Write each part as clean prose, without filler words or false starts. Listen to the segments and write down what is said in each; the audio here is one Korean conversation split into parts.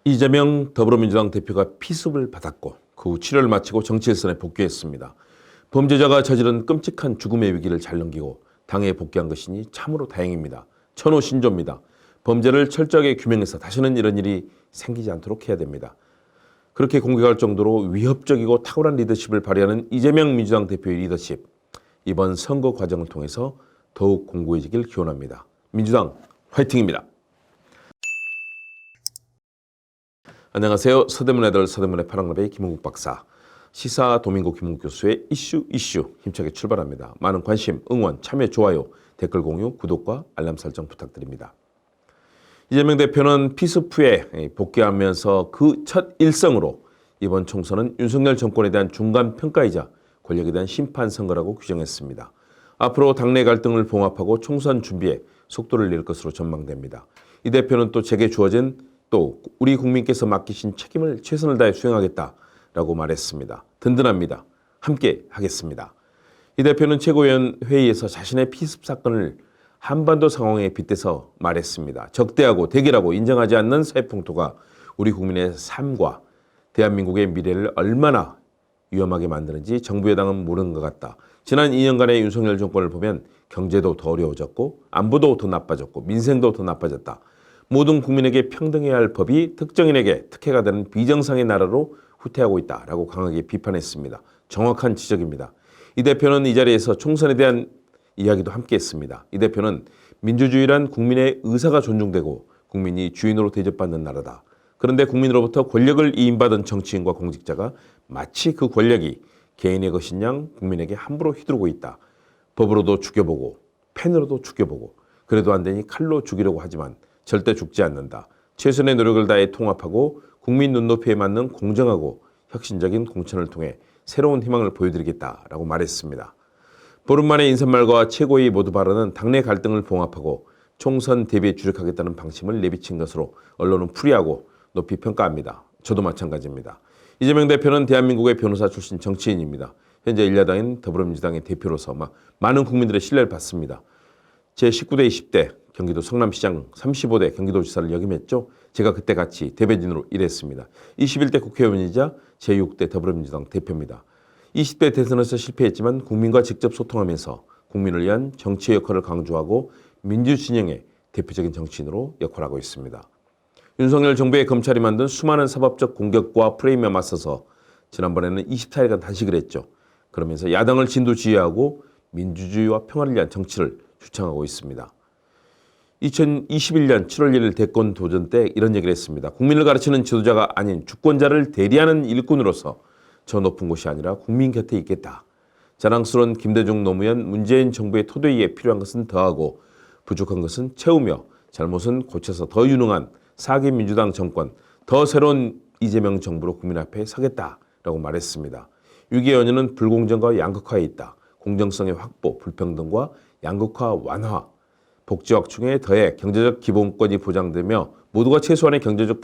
이재명 더불어민주당 대표가 피습을 받았고 그 후 치료를 마치고 정치일선에 복귀했습니다. 범죄자가 저지른 끔찍한 죽음의 위기를 잘 넘기고 당에 복귀한 것이니 참으로 다행입니다. 천호신조입니다. 범죄를 철저하게 규명해서 다시는 이런 일이 생기지 않도록 해야 됩니다. 그렇게 공격할 정도로 위협적이고 탁월한 리더십을 발휘하는 이재명 민주당 대표의 리더십, 이번 선거 과정을 통해서 더욱 공고해지길 기원합니다. 민주당 화이팅입니다. 안녕하세요. 서대문의 아들 서대문의 파랑나베의 김은국 박사, 시사 도민고 김은국 교수의 이슈 힘차게 출발합니다. 많은 관심, 응원, 참여, 좋아요, 댓글 공유, 구독과 알람 설정 부탁드립니다. 이재명 대표는 피습 후에 복귀하면서 그 첫 일성으로 이번 총선은 윤석열 정권에 대한 중간 평가이자 권력에 대한 심판 선거라고 규정했습니다. 앞으로 당내 갈등을 봉합하고 총선 준비에 속도를 낼 것으로 전망됩니다. 이 대표는 또 제게 주어진 또 우리 국민께서 맡기신 책임을 최선을 다해 수행하겠다라고 말했습니다. 든든합니다. 함께 하겠습니다. 이 대표는 최고위원 회의에서 자신의 피습 사건을 한반도 상황에 빗대서 말했습니다. 적대하고 대결하고 인정하지 않는 사회 풍토가 우리 국민의 삶과 대한민국의 미래를 얼마나 위험하게 만드는지 정부 여당은 모르는 것 같다. 지난 2년간의 윤석열 정권을 보면 경제도 더 어려워졌고 안보도 더 나빠졌고 민생도 더 나빠졌다. 모든 국민에게 평등해야 할 법이 특정인에게 특혜가 되는 비정상의 나라로 후퇴하고 있다라고 강하게 비판했습니다. 정확한 지적입니다. 이 대표는 이 자리에서 총선에 대한 이야기도 함께 했습니다. 이 대표는 민주주의란 국민의 의사가 존중되고 국민이 주인으로 대접받는 나라다. 그런데 국민으로부터 권력을 이임받은 정치인과 공직자가 마치 그 권력이 개인의 것인 양 국민에게 함부로 휘두르고 있다. 법으로도 죽여보고 펜으로도 죽여보고 그래도 안 되니 칼로 죽이려고 하지만 절대 죽지 않는다. 최선의 노력을 다해 통합하고 국민 눈높이에 맞는 공정하고 혁신적인 공천을 통해 새로운 희망을 보여드리겠다라고 말했습니다. 보름 만에 인사말과 최고위 모두 발언은 당내 갈등을 봉합하고 총선 대비에 주력하겠다는 방침을 내비친 것으로 언론은 풀이하고 높이 평가합니다. 저도 마찬가지입니다. 이재명 대표는 대한민국의 변호사 출신 정치인입니다. 현재 일야당인 더불어민주당의 대표로서 많은 국민들의 신뢰를 받습니다. 제19대 20대 경기도 성남시장 35대 경기도지사를 역임했죠. 제가 그때 같이 대변인으로 일했습니다. 21대 국회의원이자 제6대 더불어민주당 대표입니다. 20대 대선에서 실패했지만 국민과 직접 소통하면서 국민을 위한 정치의 역할을 강조하고 민주진영의 대표적인 정치인으로 역할하고 있습니다. 윤석열 정부의 검찰이 만든 수많은 사법적 공격과 프레임에 맞서서 지난번에는 24일간 단식을 했죠. 그러면서 야당을 진두지휘하고 민주주의와 평화를 위한 정치를 주창하고 있습니다. 2021년 7월 1일 대권 도전 때 이런 얘기를 했습니다. 국민을 가르치는 지도자가 아닌 주권자를 대리하는 일꾼으로서 저 높은 곳이 아니라 국민 곁에 있겠다. 자랑스러운 김대중 노무현 문재인 정부의 토대위에 필요한 것은 더하고 부족한 것은 채우며 잘못은 고쳐서 더 유능한 4기 민주당 정권, 더 새로운 이재명 정부로 국민 앞에 서겠다라고 말했습니다. 위기의 원인은 불공정과 양극화에 있다. 공정성의 확보, 불평등과 양극화 완화, 복지 확충에 더해 경제적 기본권이 보장되며 모두가 최소한의 경제적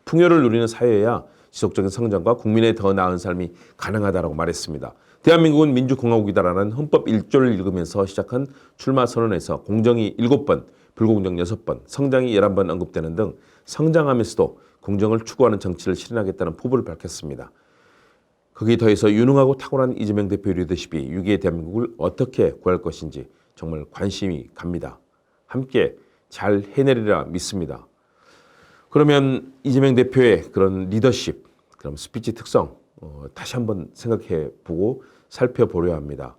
풍요를 누리는 사회여야 지속적인 성장과 국민의 더 나은 삶이 가능하다고 말했습니다. 대한민국은 민주공화국이다라는 헌법 1조를 읽으면서 시작한 출마 선언에서 공정이 7번, 불공정 6번, 성장이 11번 언급되는 등 성장하면서도 공정을 추구하는 정치를 실현하겠다는 포부를 밝혔습니다. 거기에 더해서 유능하고 탁월한 이재명 대표의 리더십이 위기의 대한민국을 어떻게 구할 것인지 정말 관심이 갑니다. 함께 잘 해내리라 믿습니다. 그러면 이재명 대표의 그런 리더십, 그럼 스피치 특성 다시 한번 생각해 보고 살펴보려 합니다.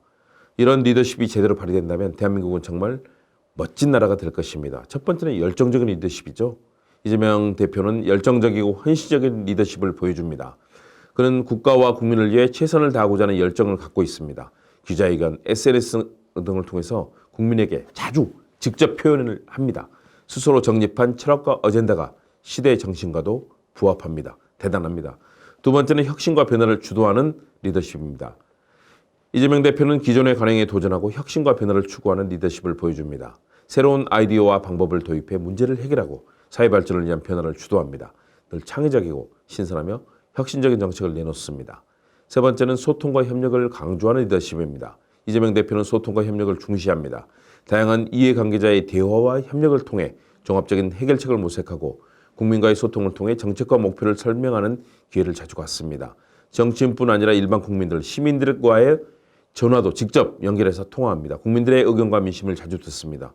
이런 리더십이 제대로 발휘된다면 대한민국은 정말 멋진 나라가 될 것입니다. 첫 번째는 열정적인 리더십이죠. 이재명 대표는 열정적이고 헌신적인 리더십을 보여줍니다. 그는 국가와 국민을 위해 최선을 다하고자 하는 열정을 갖고 있습니다. 기자회견, SNS 등을 통해서 국민에게 자주 직접 표현을 합니다. 스스로 정립한 철학과 어젠다가 시대의 정신과도 부합합니다. 대단합니다. 두 번째는 혁신과 변화를 주도하는 리더십입니다. 이재명 대표는 기존의 관행에 도전하고 혁신과 변화를 추구하는 리더십을 보여줍니다. 새로운 아이디어와 방법을 도입해 문제를 해결하고 사회 발전을 위한 변화를 주도합니다. 늘 창의적이고 신선하며 혁신적인 정책을 내놓습니다. 세 번째는 소통과 협력을 강조하는 리더십입니다. 이재명 대표는 소통과 협력을 중시합니다. 다양한 이해관계자의 대화와 협력을 통해 종합적인 해결책을 모색하고 국민과의 소통을 통해 정책과 목표를 설명하는 기회를 자주 갖습니다. 정치인뿐 아니라 일반 국민들, 시민들과의 전화도 직접 연결해서 통화합니다. 국민들의 의견과 민심을 자주 듣습니다.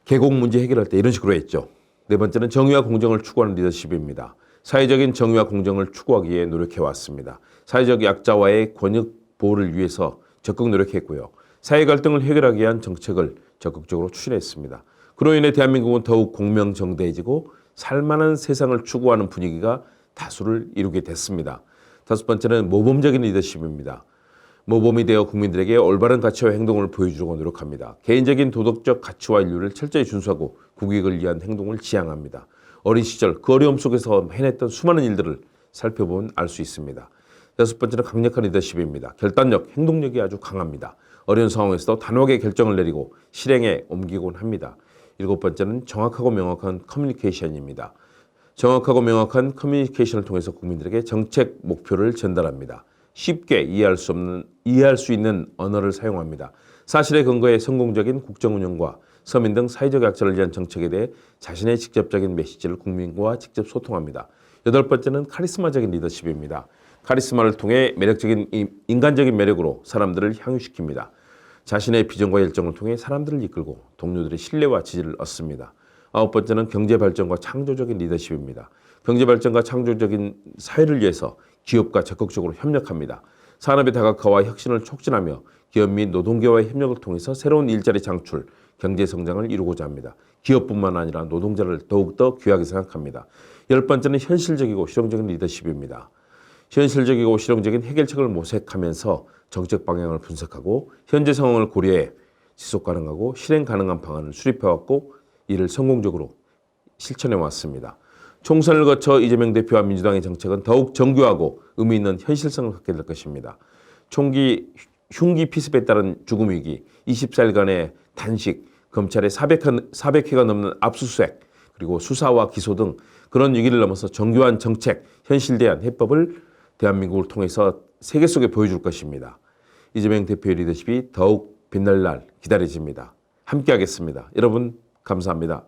계곡 문제 해결할 때 이런 식으로 했죠. 네 번째는 정의와 공정을 추구하는 리더십입니다. 사회적인 정의와 공정을 추구하기 위해 노력해왔습니다. 사회적 약자와의 권익 보호를 위해서 적극 노력했고요. 사회 갈등을 해결하기 위한 정책을 적극적으로 추진했습니다. 그로 인해 대한민국은 더욱 공명정대해지고 살만한 세상을 추구하는 분위기가 다수를 이루게 됐습니다. 다섯 번째는 모범적인 리더십입니다. 모범이 되어 국민들에게 올바른 가치와 행동을 보여주려고 노력합니다. 개인적인 도덕적 가치와 인류를 철저히 준수하고 국익을 위한 행동을 지향합니다. 어린 시절 그 어려움 속에서 해냈던 수많은 일들을 살펴보면 알 수 있습니다. 여섯 번째는 강력한 리더십입니다. 결단력, 행동력이 아주 강합니다. 어려운 상황에서도 단호하게 결정을 내리고 실행에 옮기곤 합니다. 일곱 번째는 정확하고 명확한 커뮤니케이션입니다. 정확하고 명확한 커뮤니케이션을 통해서 국민들에게 정책 목표를 전달합니다. 쉽게 이해할 수 있는 언어를 사용합니다. 사실에 근거해 성공적인 국정운영과 서민 등 사회적 약자를 위한 정책에 대해 자신의 직접적인 메시지를 국민과 직접 소통합니다. 여덟 번째는 카리스마적인 리더십입니다. 카리스마를 통해 매력적인 인간적인 매력으로 사람들을 향유시킵니다. 자신의 비전과 열정을 통해 사람들을 이끌고 동료들의 신뢰와 지지를 얻습니다. 아홉 번째는 경제발전과 창조적인 리더십입니다. 경제발전과 창조적인 사회를 위해서 기업과 적극적으로 협력합니다. 산업의 다각화와 혁신을 촉진하며 기업 및 노동계와의 협력을 통해서 새로운 일자리 창출, 경제 성장을 이루고자 합니다. 기업뿐만 아니라 노동자를 더욱더 귀하게 생각합니다. 열 번째는 현실적이고 실용적인 리더십입니다. 현실적이고 실용적인 해결책을 모색하면서 정책 방향을 분석하고 현재 상황을 고려해 지속 가능하고 실행 가능한 방안을 수립해왔고 이를 성공적으로 실천해 왔습니다. 총선을 거쳐 이재명 대표와 민주당의 정책은 더욱 정교하고 의미 있는 현실성을 갖게 될 것입니다. 흉기 피습에 따른 죽음 위기, 24일간의 단식, 검찰의 400회가 넘는 압수수색, 그리고 수사와 기소 등 그런 위기를 넘어서 정교한 정책, 현실대한 해법을 대한민국을 통해서 세계 속에 보여줄 것입니다. 이재명 대표의 리더십이 더욱 빛날 날 기다려집니다. 함께하겠습니다. 여러분 감사합니다.